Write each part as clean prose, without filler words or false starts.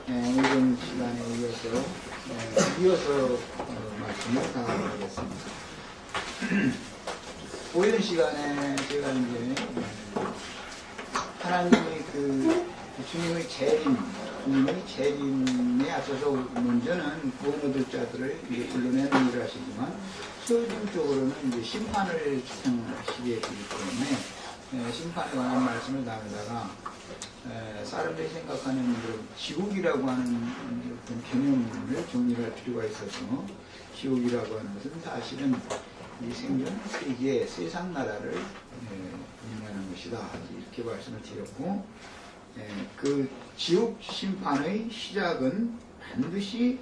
오전 시간에 이어서 말씀을 나가보겠습니다. 오전 시간에 제가 이제 하나님의 주님의 재림에 앞서서 먼저는 구원 얻을 자들을 불러내는 일을 하시지만 최종적으로는 이제 심판을 주장하시게 되기 때문에 심판에 관한 말씀을 나누다가 사람들이 생각하는 지옥이라고 하는 어떤 개념을 정리할 필요가 있어서 지옥이라고 하는 것은 사실은 이 생전 세계 세상 나라를 의미하는 것이다 이렇게 말씀을 드렸고 그 지옥 심판의 시작은 반드시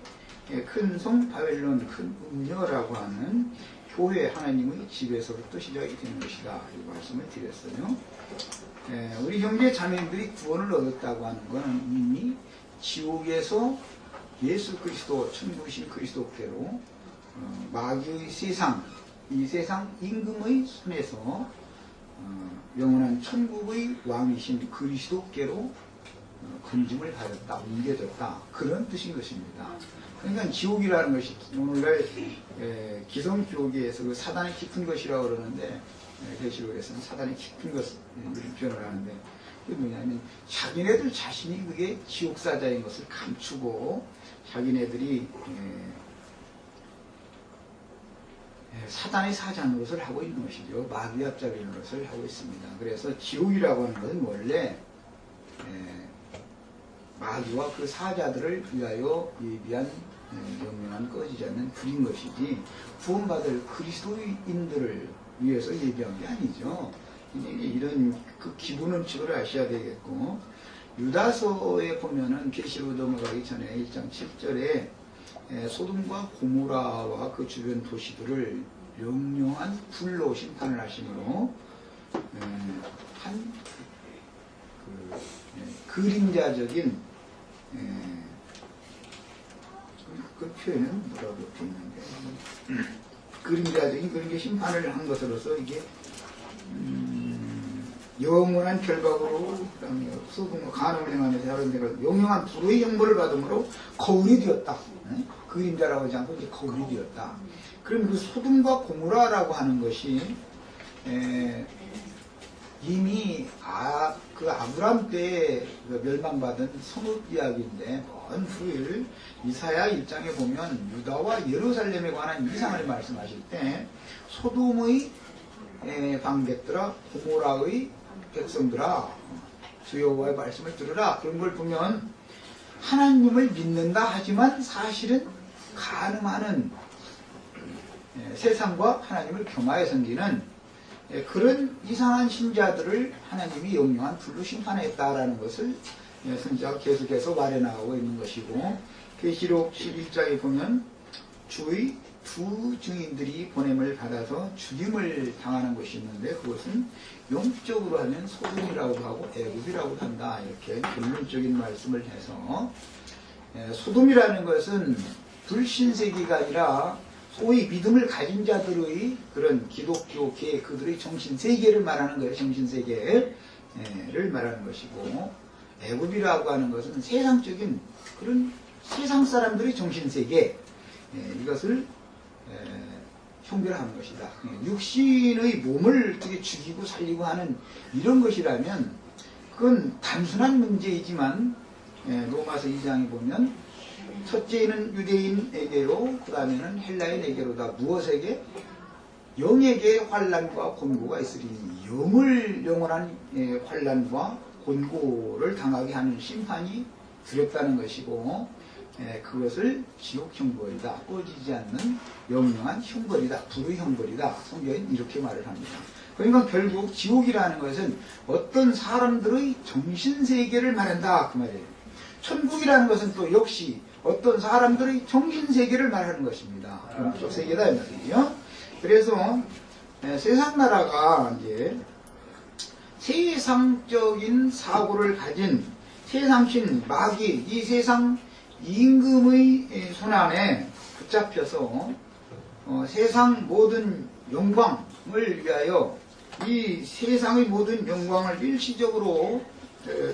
큰 성 바벨론 큰 음녀라고 하는 교회 하나님의 집에서부터 시작이 되는 것이다 이 말씀을 드렸어요. 우리 형제 자매들이 구원을 얻었다고 하는 것은 이미 지옥에서 예수 그리스도 천부신 그리스도께로 마귀의 세상 이 세상 임금의 손에서 영원한 천국의 왕이신 그리스도께로 건짐을 받았다 옮겨졌다 그런 뜻인 것입니다. 그러니까 지옥이라는 것이 오늘날 기성 지옥에서 그 사단이 깊은 것이라고 그러는데 계시록에서는 사단이 깊은 것을 표현을 하는데 그게 뭐냐면 자기네들 자신이 그게 지옥사자인 것을 감추고 자기네들이 사단의 사자 노릇을 하고 있는 것이죠. 마귀 앞잡이 노릇을 하고 있습니다. 그래서 지옥이라고 하는 것은 원래 마귀와 그 사자들을 위하여 예비한 영원한 꺼지지 않는 불인 것이지 구원받을 그리스도인들을 위해서 예비한 게 아니죠. 이런 그 기본 원칙을 아셔야 되겠고 유다서에 보면은 계시로 넘어가기 전에 1장 7절에 소돔과 고모라와 그 주변 도시들을 영영한 불로 심판을 하심으로 한 그림자적인 그 표현은 뭐라고 되어 있는데 그림자적인 그런 게 심판을 한 것으로서 이게 영원한 결박으로 그다음에 소돔과 간음을 행하면서 하는 데가 영영한 불의 형벌을 받음으로 거울이 되었다. 그림자라고 하지 않고 이제 거울이 되었다. 그럼 그 소돔과 고모라라고 하는 것이 이미 그 아브람 때 멸망받은 성읍 이야기인데 먼 후일 이사야 1장에 보면 유다와 예루살렘에 관한 이상을 말씀하실 때 소돔의 방백들아 고모라의 백성들아 주 여호와의 말씀을 들으라 그런 걸 보면 하나님을 믿는다 하지만 사실은 간음하는 세상과 하나님을 겸하여 섬기는 그런 이상한 신자들을 하나님이 영영한 불로 심판했다라는 것을 선지자가 계속해서 말해나가고 있는 것이고 계시록 11장에 보면 주의 두 증인들이 보냄을 받아서 죽임을 당하는 것이 있는데 그것은 영적으로 하면 소돔이라고도 하고 애굽이라고도 한다 이렇게 결론적인 말씀을 해서 소돔이라는 것은 불신세계가 아니라 소위 믿음을 가진 자들의 그런 기독교계 그들의 정신세계를 말하는 거예요. 정신세계를 말하는 것이고 애굽이라고 하는 것은 세상적인 그런 세상 사람들의 정신세계 이것을 형별하는 것이다. 육신의 몸을 어떻게 죽이고 살리고 하는 이런 것이라면 그건 단순한 문제이지만 로마서 2장에 보면 첫째는 유대인에게로 그 다음에는 헬라인에게로다. 무엇에게? 영에게 환난과 곤고가 있으리니 영을 영원한 환난과 곤고를 당하게 하는 심판이 두렵다는 것이고 그것을 지옥 형벌이다. 꺼지지 않는 영영한 형벌이다. 불의 형벌이다. 성경은 이렇게 말을 합니다. 그러니까 결국 지옥이라는 것은 어떤 사람들의 정신세계를 말한다 그 말이에요. 천국이라는 것은 또 역시 어떤 사람들의 정신세계를 말하는 것입니다. 영적 세계다 이 말이에요. 그래서 세상 나라가 이제 세상적인 사고를 가진 세상신 마귀 이 세상 임금의 손안에 붙잡혀서 세상 모든 영광을 위하여 이 세상의 모든 영광을 일시적으로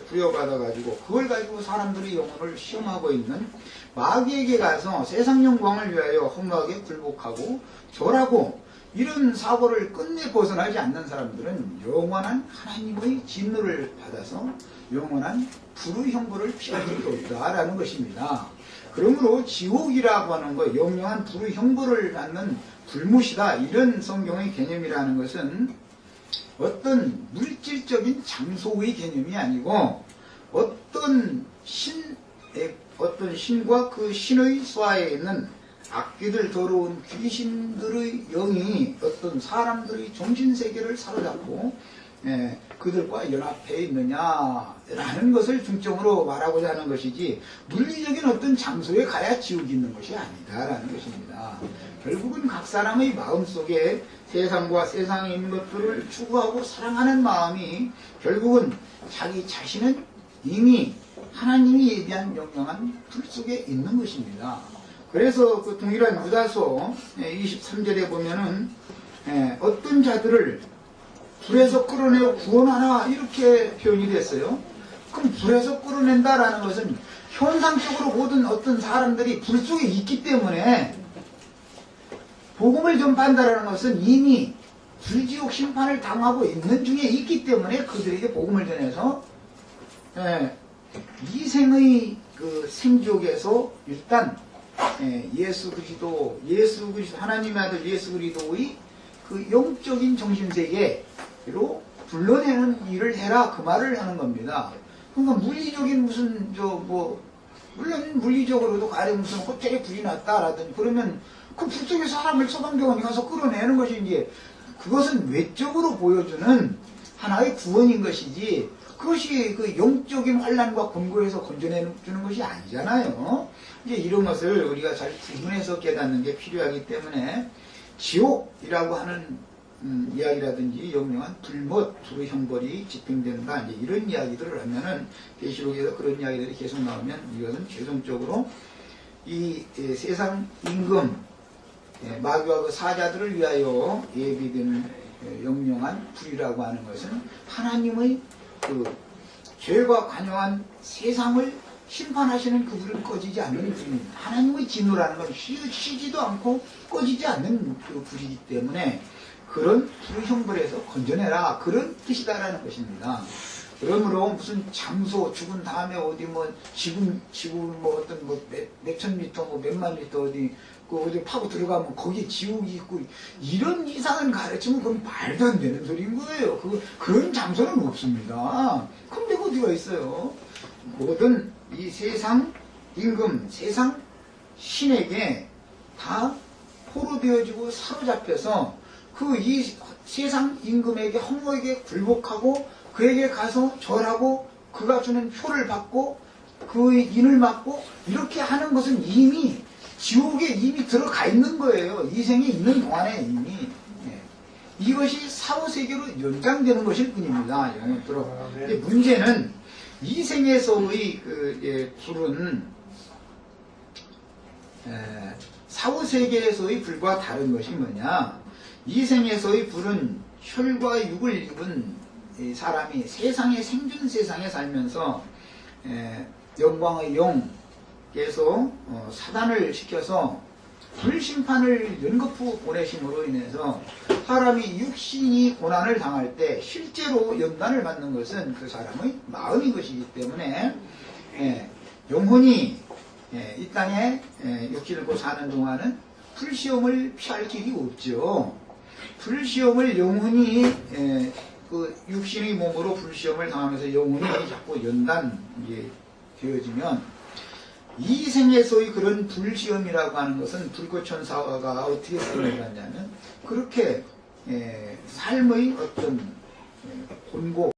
부여받아가지고 그걸 가지고 사람들이 영혼을 시험하고 있는 마귀에게 가서 세상 영광을 위하여 허무하게 굴복하고 절하고 이런 사고를 끝내 벗어나지 않는 사람들은 영원한 하나님의 진노를 받아서 영원한 불의 형벌을 피할 수도 없다라는 것입니다. 그러므로 지옥이라고 하는 것, 영영한 불의 형벌을 받는 불못이다, 이런 성경의 개념이라는 것은 어떤 물질적인 장소의 개념이 아니고 어떤 신과 그 신의 수하에 있는 악귀들, 더러운 귀신들의 영이 어떤 사람들의 정신세계를 사로잡고 그들과 연합해 있느냐라는 것을 중점으로 말하고자 하는 것이지, 물리적인 어떤 장소에 가야 지옥이 있는 것이 아니다라는 것입니다. 결국은 각 사람의 마음속에 세상과 세상에 있는 것들을 추구하고 사랑하는 마음이 결국은 자기 자신은 이미 하나님이 예비한 영영한 불 속에 있는 것입니다. 그래서 그 동일한 유다서 23절에 보면은 어떤 자들을 불에서 끌어내어 구원하라, 이렇게 표현이 됐어요. 그럼 불에서 끌어낸다라는 것은 현상적으로 모든 어떤 사람들이 불 속에 있기 때문에 복음을 전파한다라는 것은 이미 불지옥 심판을 당하고 있는 중에 있기 때문에 그들에게 복음을 전해서 이생의 그 생족에서 일단 예수 그리스도 하나님의 아들 예수 그리스도의 그 영적인 정신세계로 불러내는 일을 해라, 그 말을 하는 겁니다. 그러니까 물리적인 무슨 물론 물리적으로도 가령 무슨 호텔에 불이 났다라든지 그러면 그 불 속에 사람을 소방대원이 가서 끌어내는 것이 이제 그것은 외적으로 보여주는 하나의 구원인 것이지, 그것이 그 영적인 환난과 권고에서 건져내주는 것이 아니잖아요. 이제 이런 것을 우리가 잘 구분해서 깨닫는 게 필요하기 때문에 지옥이라고 하는 이야기라든지 영영한 불못, 불의 형벌이 집행된다, 이제 이런 이야기들을 하면은 계시록에서 그런 이야기들이 계속 나오면 이것은 최종적으로 이 세상 임금 마귀와 그 사자들을 위하여 예비된 영영한 불이라고 하는 것은 하나님의 그 죄가 관여한 세상을 심판하시는 그 불은 꺼지지 않는 불입니다. 하나님의 진노라는 건 쉬지도 않고 꺼지지 않는 그 불이기 때문에 그런 불의 형벌에서 건져내라, 그런 뜻이다라는 것입니다. 그러므로 무슨 장소, 죽은 다음에 어디 지구 어떤 몇천 미터, 몇만 미터 어디 파고 들어가면 거기에 지옥이 있고, 이런 이상한 가르침은 그건 말도 안 되는 소리인 거예요. 그런 장소는 없습니다. 그럼 내가 어디가 있어요? 모든 이 세상 임금, 세상 신에게 다 포로되어지고 사로잡혀서 이 세상 임금에게 허무하게 굴복하고 그에게 가서 절하고 그가 주는 표를 받고 그의 인을 맞고 이렇게 하는 것은 이미 지옥에 이미 들어가 있는 거예요. 이 생에 있는 동안에 이미. 이것이 사후세계로 연장되는 것일 뿐입니다. 영혼들로. 문제는 이 생에서의 불은 사후세계에서의 불과 다른 것이 뭐냐? 이 생에서의 불은 혈과 육을 입은 사람이 세상의 생존 세상에 살면서 영광의 영께서 사단을 시켜서 불심판을 연거푸 보내심으로 인해서 사람이 육신이 고난을 당할 때 실제로 연단을 받는 것은 그 사람의 마음인 것이기 때문에 영혼이 이 땅에 육신을 고 사는 동안은 불시험을 피할 길이 없죠. 불시험을 영혼이 그 육신의 몸으로 불시험을 당하면서 영혼이 자꾸 되어지면 이 생에서의 그런 불시험이라고 하는 것은 불꽃천사가 어떻게 설명하냐면 그렇게 삶의 어떤 권고